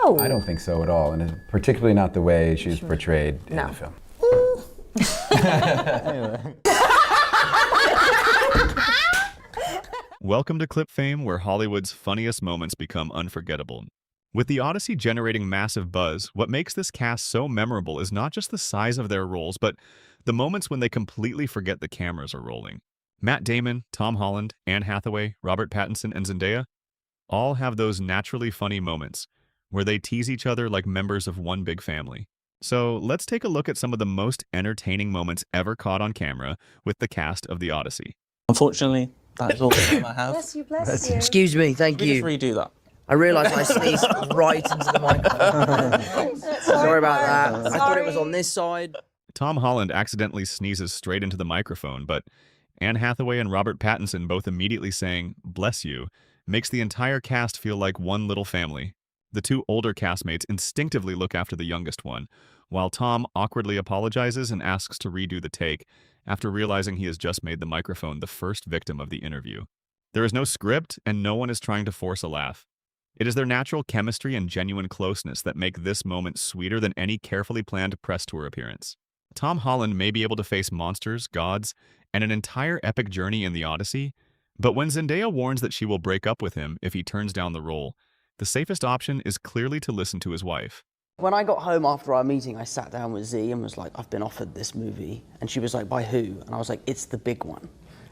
No. I don't think so at all, and particularly not the way she's portrayed in the film. Welcome to Clip Fame, where Hollywood's funniest moments become unforgettable. With the Odyssey generating massive buzz, what makes this cast so memorable is not just the size of their roles, but the moments when they completely forget the cameras are rolling. Matt Damon, Tom Holland, Anne Hathaway, Robert Pattinson, and Zendaya all have those naturally funny moments where they tease each other like members of one big family. So let's take a look at some of the most entertaining moments ever caught on camera with the cast of the Odyssey. Unfortunately, that is all the time I have. Bless you, bless you. Excuse me, thank Can we you. just redo that? I realised I sneezed right into the microphone. Sorry about that. I thought it was on this side. Tom Holland accidentally sneezes straight into the microphone, but Anne Hathaway and Robert Pattinson both immediately saying, "Bless you," makes the entire cast feel like one little family. The two older castmates instinctively look after the youngest one, while Tom awkwardly apologizes and asks to redo the take after realizing he has just made the microphone the first victim of the interview. There is no script, and no one is trying to force a laugh. It is their natural chemistry and genuine closeness that make this moment sweeter than any carefully planned press tour appearance. Tom Holland may be able to face monsters, gods, and an entire epic journey in the Odyssey, but when Zendaya warns that she will break up with him if he turns down the role, the safest option is clearly to listen to his wife. When I got home after our meeting, I sat down with Z and was like, I've been offered this movie. And she was like, by who? And I was like, it's the big one.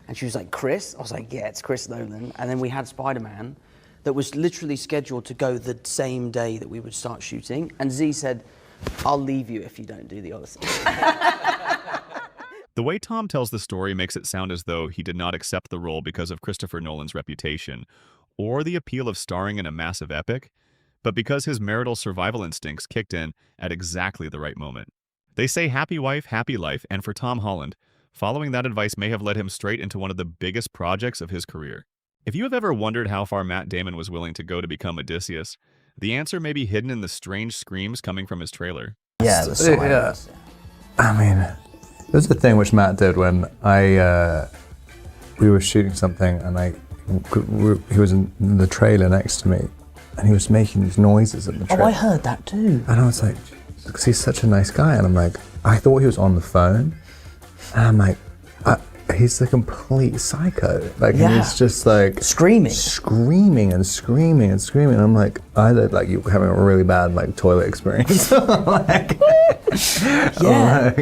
And she was like, Chris? I was like, yeah, it's Chris Nolan. And then we had Spider-Man that was literally scheduled to go the same day that we would start shooting. And Z said, I'll leave you if you don't do the Odyssey. The way Tom tells the story makes it sound as though he did not accept the role because of Christopher Nolan's reputation, or the appeal of starring in a massive epic, but because his marital survival instincts kicked in at exactly the right moment. They say happy wife, happy life, and for Tom Holland, following that advice may have led him straight into one of the biggest projects of his career. If you have ever wondered how far Matt Damon was willing to go to become Odysseus, the answer may be hidden in the strange screams coming from his trailer. Yeah, the silence. I mean, there's a thing which Matt did when we were shooting something and he was in the trailer next to me and he was making these noises at the trailer. Oh, I heard that too. And I was like, because he's such a nice guy, and I'm like, I thought he was on the phone, and I'm like, he's a complete psycho. Like, he's just like screaming and screaming and screaming. And I'm like, either like you're having a really bad like toilet experience. Like, yeah.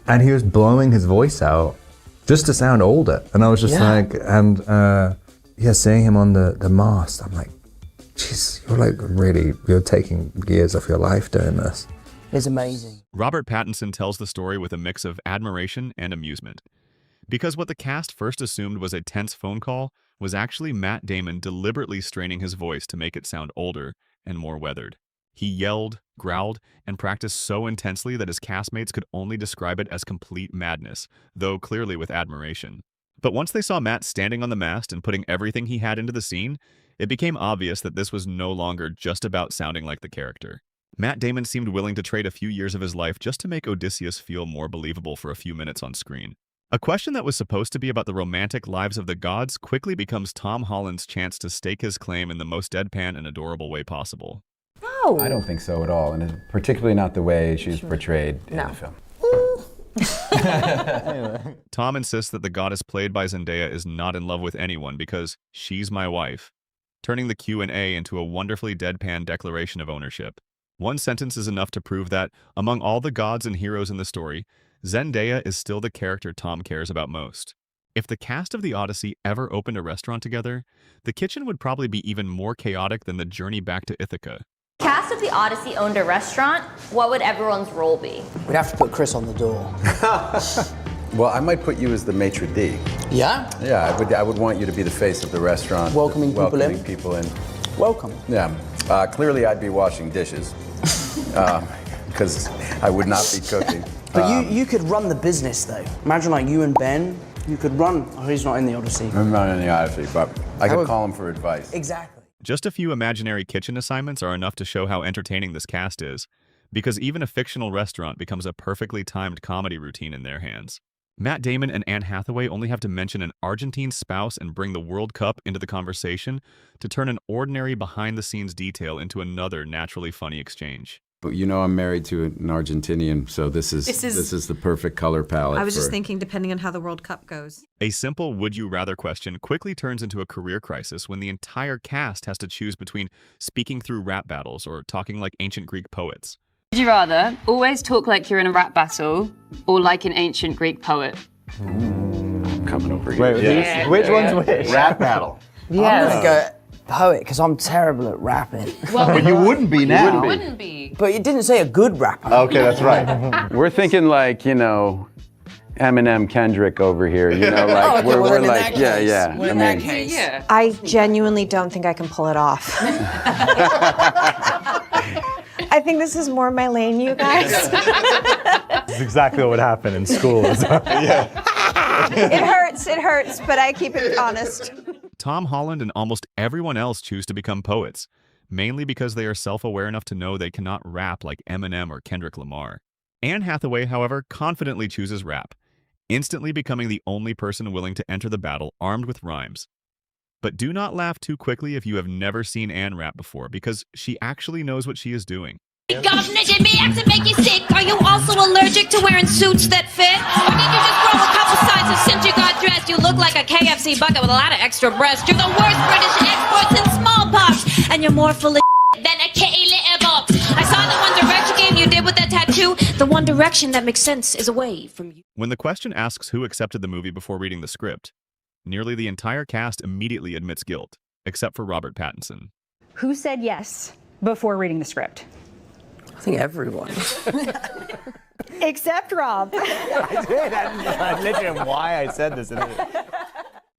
And he was blowing his voice out just to sound older. And I was just like, seeing him on the mast, I'm like, jeez, you're taking years off your life doing this. It's amazing. Robert Pattinson tells the story with a mix of admiration and amusement. Because what the cast first assumed was a tense phone call was actually Matt Damon deliberately straining his voice to make it sound older and more weathered. He yelled, growled, and practiced so intensely that his castmates could only describe it as complete madness, though clearly with admiration. But once they saw Matt standing on the mast and putting everything he had into the scene, it became obvious that this was no longer just about sounding like the character. Matt Damon seemed willing to trade a few years of his life just to make Odysseus feel more believable for a few minutes on screen. A question that was supposed to be about the romantic lives of the gods quickly becomes Tom Holland's chance to stake his claim in the most deadpan and adorable way possible. No. I don't think so at all, and particularly not the way she's portrayed in the film. Tom insists that the goddess played by Zendaya is not in love with anyone because she's my wife, turning the Q&A into a wonderfully deadpan declaration of ownership. One sentence is enough to prove that, among all the gods and heroes in the story, Zendaya is still the character Tom cares about most. If the cast of the Odyssey ever opened a restaurant together, the kitchen would probably be even more chaotic than the journey back to Ithaca. Cast of the Odyssey owned a restaurant, what would everyone's role be? We'd have to put Chris on the door. Well, I might put you as the maitre d'. Yeah? Yeah, I would want you to be the face of the restaurant. Welcoming people in. Welcome. Yeah. Clearly, I'd be washing dishes because I would not be cooking. But you could run the business, though. Imagine like you and Ben, you could run. Oh, he's not in the Odyssey. I'm not in the Odyssey, but I could call him for advice. Exactly. Just a few imaginary kitchen assignments are enough to show how entertaining this cast is, because even a fictional restaurant becomes a perfectly timed comedy routine in their hands. Matt Damon and Anne Hathaway only have to mention an Argentine spouse and bring the World Cup into the conversation to turn an ordinary behind-the-scenes detail into another naturally funny exchange. But you know I'm married to an Argentinian, so this is the perfect color palette. I was just thinking, depending on how the World Cup goes. A simple would-you-rather question quickly turns into a career crisis when the entire cast has to choose between speaking through rap battles or talking like ancient Greek poets. Would you rather always talk like you're in a rap battle or like an ancient Greek poet? coming over here. Wait, which one's which? Rap battle. I'm gonna go poet because I'm terrible at rapping. But you wouldn't be now. You Wouldn't be. But you didn't say a good rapper. Okay, that's right. We're thinking like, you know, Eminem, Kendrick over here, you know, like we're like, yeah. Well, in that case. Yeah. I genuinely don't think I can pull it off. I think this is more my lane, you guys. That's exactly what happened in school. It hurts, but I keep it honest. Tom Holland and almost everyone else choose to become poets, mainly because they are self-aware enough to know they cannot rap like Eminem or Kendrick Lamar. Anne Hathaway, however, confidently chooses rap, instantly becoming the only person willing to enter the battle armed with rhymes. But do not laugh too quickly if you have never seen Anne rap before, because she actually knows what she is doing. Governor, did me act to make you sick? Are you also allergic to wearing suits that fit? Or did you just grow a couple sizes since you got dressed? You look like a KFC bucket with a lot of extra breasts. You're the worst British exports in smallpox, and you're more full of than a kitty litter box. I saw the One Direction game you did with that tattoo. The one direction that makes sense is away from you. When the question asks who accepted the movie before reading the script, nearly the entire cast immediately admits guilt, except for Robert Pattinson. Who said yes before reading the script? I think everyone. Except Rob. I did. I literally why I said this.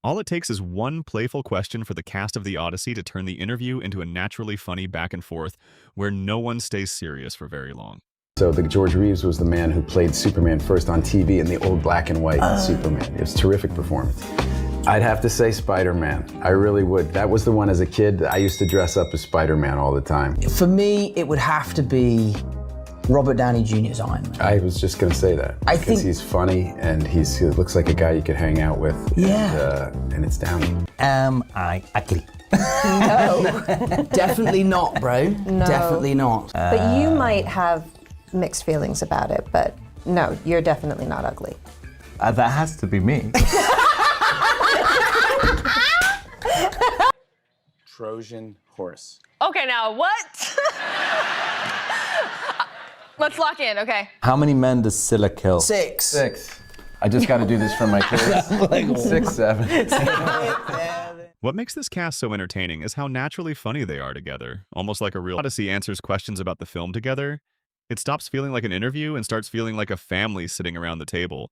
All it takes is one playful question for the cast of the Odyssey to turn the interview into a naturally funny back and forth where no one stays serious for very long. So the George Reeves was the man who played Superman first on TV in the old black and white Superman. It was a terrific performance. I'd have to say Spider-Man. I really would. That was the one as a kid. I used to dress up as Spider-Man all the time. For me, it would have to be Robert Downey Jr.'s Iron Man. I was just going to say that. I because think he's funny and he looks like a guy you could hang out with. Yeah. And it's Downey. Am I ugly? No. Definitely not, bro. No. Definitely not. But you might have mixed feelings about it, but no, you're definitely not ugly. That has to be me. Trojan horse. Okay, now what? Let's lock in, okay. How many men does Scylla kill? 6. I just got to do this for my kids. 6, 7. What makes this cast so entertaining is how naturally funny they are together, almost like a real Odyssey answers questions about the film together. It stops feeling like an interview and starts feeling like a family sitting around the table,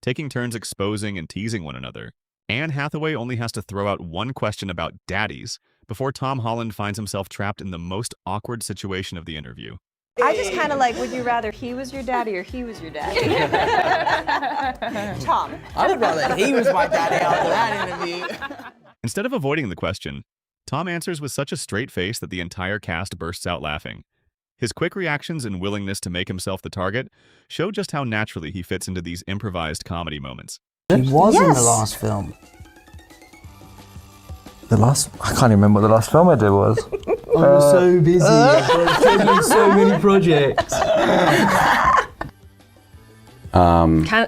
taking turns exposing and teasing one another. Anne Hathaway only has to throw out one question about daddies before Tom Holland finds himself trapped in the most awkward situation of the interview. I just kind of like, would you rather he was your daddy or he was your daddy? Tom. I would rather he was my daddy after that interview. Instead of avoiding the question, Tom answers with such a straight face that the entire cast bursts out laughing. His quick reactions and willingness to make himself the target show just how naturally he fits into these improvised comedy moments. He was in the last film. I can't even remember what the last film I did was. I'm so busy. I'm doing so many projects.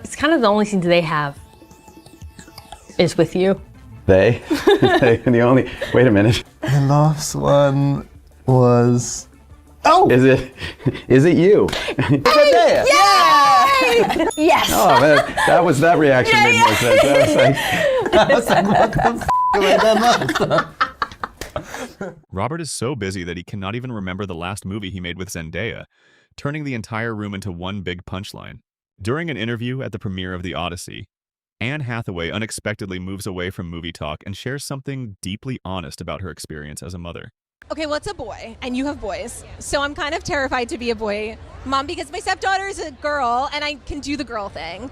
It's kind of the only scene they have is with you. They? The only... Wait a minute. The last one was... Oh! Is it you? Zendaya! Yay! Yes! Oh, man, that reaction made more sense. I was like, what the f*** have I done last? Robert is so busy that he cannot even remember the last movie he made with Zendaya, turning the entire room into one big punchline. During an interview at the premiere of The Odyssey, Anne Hathaway unexpectedly moves away from movie talk and shares something deeply honest about her experience as a mother. Okay, well, it's a boy, and you have boys, so I'm kind of terrified to be a boy mom because my stepdaughter is a girl, and I can do the girl thing.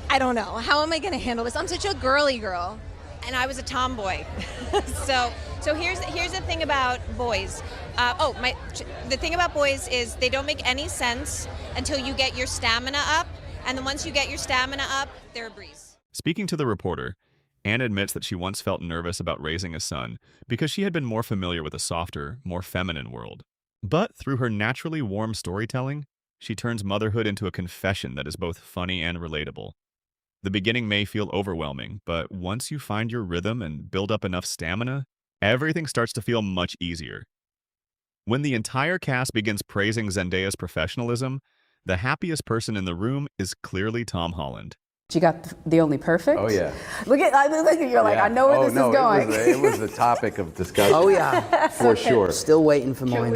I don't know. How am I going to handle this? I'm such a girly girl. And I was a tomboy. so here's the thing about boys. The thing about boys is they don't make any sense until you get your stamina up, And then once you get your stamina up, they're a breeze. Speaking to the reporter, Anne admits that she once felt nervous about raising a son because she had been more familiar with a softer, more feminine world. But through her naturally warm storytelling, she turns motherhood into a confession that is both funny and relatable. The beginning may feel overwhelming, but once you find your rhythm and build up enough stamina, everything starts to feel much easier. When the entire cast begins praising Zendaya's professionalism, the happiest person in the room is clearly Tom Holland. She got the only perfect. Oh yeah. Look at you're like, I know where this is going. It was the topic of discussion. Oh yeah, for sure. Still waiting for mine.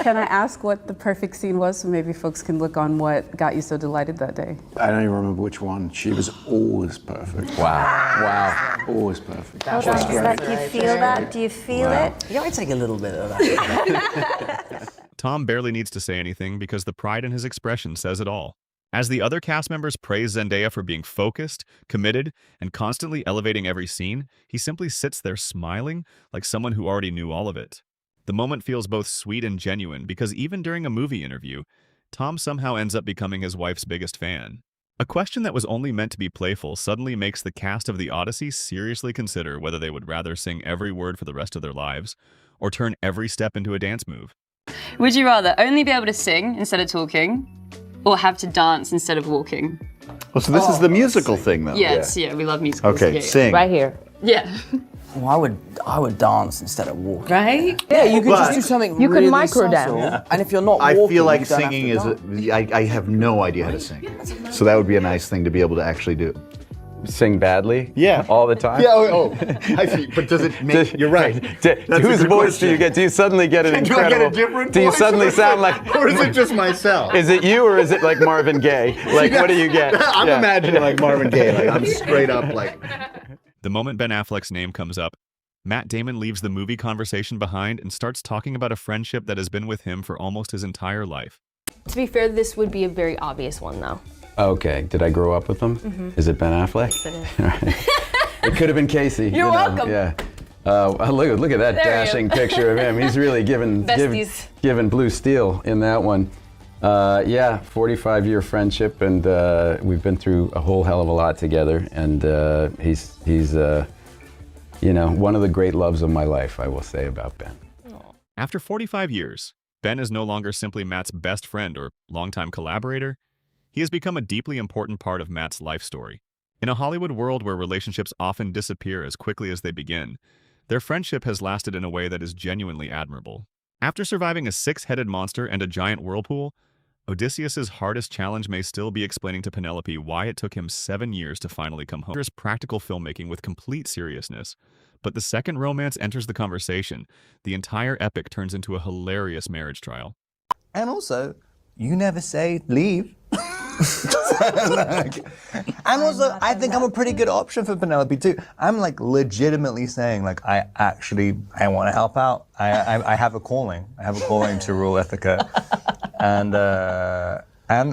Can I ask what the perfect scene was so maybe folks can look on what got you so delighted that day? I don't even remember which one. She was always perfect. Wow. Always perfect. Hold on, do you feel that? Do you feel it? Yeah, I take a little bit of that. Tom barely needs to say anything because the pride in his expression says it all. As the other cast members praise Zendaya for being focused, committed, and constantly elevating every scene, he simply sits there smiling like someone who already knew all of it. The moment feels both sweet and genuine because even during a movie interview, Tom somehow ends up becoming his wife's biggest fan. A question that was only meant to be playful suddenly makes the cast of the Odyssey seriously consider whether they would rather sing every word for the rest of their lives or turn every step into a dance move. Would you rather only be able to sing instead of talking, or have to dance instead of walking? Well, so this is the musical thing, though. Yes, yeah, we love musicals. Okay, yeah, sing. Right here. Yeah. Well, I would dance instead of walking. Right? Yeah, you could just do something You really can micro subtle, dance. and if you're not I walking, feel like you don't have singing to is. dance. I have no idea how to sing. So that would be a nice thing to be able to actually do. Sing badly? Yeah. All the time? Yeah, I see. But does it make. You're right. That's a Whose good voice do you question. get? Do you suddenly get an Do I incredible... get a different Do you voice? suddenly sound like... Or is it just myself? Is it you or is it like Marvin Gaye? Like, what do you get? I'm Yeah. imagining like Marvin Gaye. Like, I'm straight up like. The moment Ben Affleck's name comes up, Matt Damon leaves the movie conversation behind and starts talking about a friendship that has been with him for almost his entire life. To be fair, this would be a very obvious one, though. Okay, did I grow up with him? Mm-hmm. Is it Ben Affleck? Yes, it is. Right. It could have been Casey. You're welcome. Yeah. Look at that There he dashing is. picture of him. He's really given blue steel in that one. Yeah, 45-year friendship, and we've been through a whole hell of a lot together. And he's one of the great loves of my life, I will say about Ben. After 45 years, Ben is no longer simply Matt's best friend or longtime collaborator. He has become a deeply important part of Matt's life story. In a Hollywood world where relationships often disappear as quickly as they begin, their friendship has lasted in a way that is genuinely admirable. After surviving a 6-headed monster and a giant whirlpool, Odysseus' hardest challenge may still be explaining to Penelope why it took him 7 years to finally come home. There's practical filmmaking with complete seriousness, but the second romance enters the conversation, the entire epic turns into a hilarious marriage trial. And also, you never say leave. And also, I think I'm a pretty good option for Penelope too. I'm like legitimately saying like I want to help out. I have a calling. I have a calling to rule Ithaca. And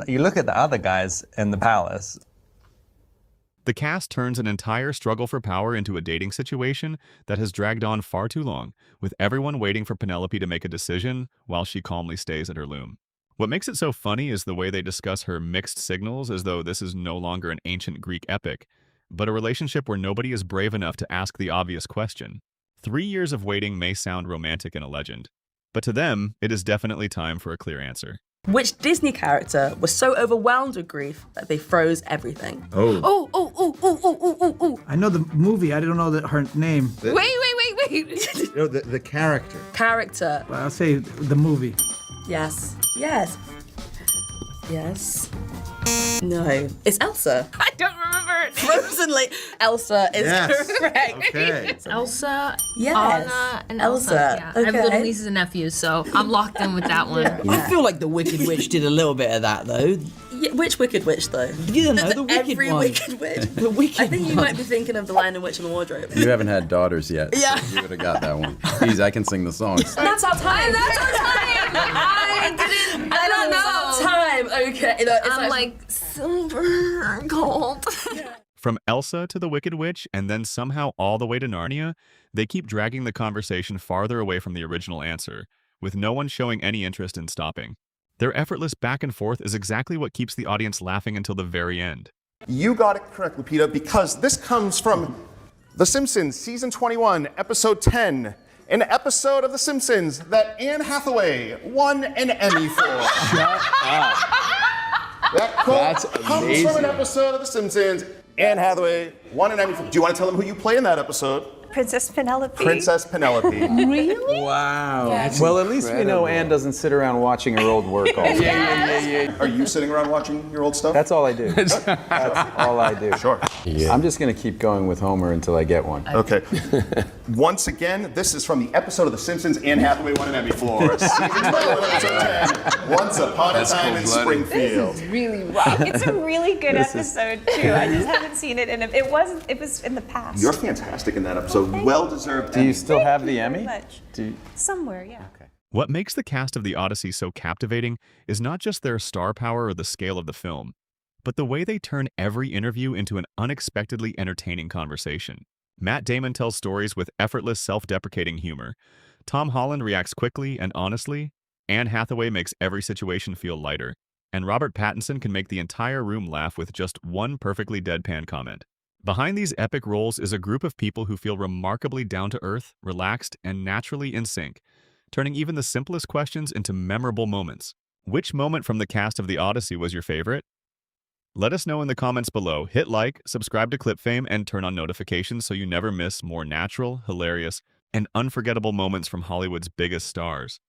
you look at the other guys in the palace. The cast turns an entire struggle for power into a dating situation that has dragged on far too long, with everyone waiting for Penelope to make a decision while she calmly stays at her loom. What makes it so funny is the way they discuss her mixed signals as though this is no longer an ancient Greek epic, but a relationship where nobody is brave enough to ask the obvious question. 3 years of waiting may sound romantic and a legend, but to them, it is definitely time for a clear answer. Which Disney character was so overwhelmed with grief that they froze everything? Oh. Oh. I know the movie, I don't know her name. Wait. No, the character. Character. Well, I'll say the movie. Yes. No. It's Elsa. I don't remember it. Frozen Lake. Elsa is correct. Okay. It's Elsa, Yes. Anna, and Elsa. Yeah. I have Okay. little nieces and nephews, so I'm locked in with that one. I feel like the Wicked Witch did a little bit of that though. Yeah, which Wicked Witch though? You don't know the Wicked Every one. Wicked Witch. The Wicked I think you might be thinking of The Lion and Witch in the Wardrobe. You haven't had daughters yet. Yeah. So you would have got that one. Easy, I can sing the songs. That's our time. I don't know time. Okay. You know, it's I'm like silver, gold. From Elsa to the Wicked Witch, and then somehow all the way to Narnia, they keep dragging the conversation farther away from the original answer, with no one showing any interest in stopping. Their effortless back and forth is exactly what keeps the audience laughing until the very end. You got it correct, Lupita, because this comes from The Simpsons, Season 21, Episode 10, an episode of The Simpsons that Anne Hathaway won an Emmy for. Shut up. That quote That's comes amazing. from an episode of The Simpsons. Anne Hathaway won an Emmy for. Do you want to tell them who you play in that episode? Princess Penelope. Princess Penelope. Really? Wow. Yes. Well, at least we know Anne doesn't sit around watching her old work all day. Yeah. Are you sitting around watching your old stuff? That's all I do. That's all I do. Sure. I'm just going to keep going with Homer until I get one. Okay. Once again, this is from the episode of The Simpsons Anne Hathaway won an Emmy for. Season 21, Episode 10, Once Upon a Time in Springfield. This is really rough. It's a really good This is- episode too. I just haven't seen it, and it was in the past. You're fantastic in that episode. Well-deserved. Do you still have the Very Emmy? much. Do you- Somewhere, yeah. What makes the cast of the Odyssey so captivating is not just their star power or the scale of the film, but the way they turn every interview into an unexpectedly entertaining conversation. Matt Damon tells stories with effortless, self-deprecating humor. Tom Holland reacts quickly and honestly. Anne Hathaway makes every situation feel lighter. And Robert Pattinson can make the entire room laugh with just one perfectly deadpan comment. Behind these epic roles is a group of people who feel remarkably down-to-earth, relaxed, and naturally in sync, turning even the simplest questions into memorable moments. Which moment from the cast of the Odyssey was your favorite? Let us know in the comments below. Hit like, subscribe to Clip Fame, and turn on notifications so you never miss more natural, hilarious, and unforgettable moments from Hollywood's biggest stars.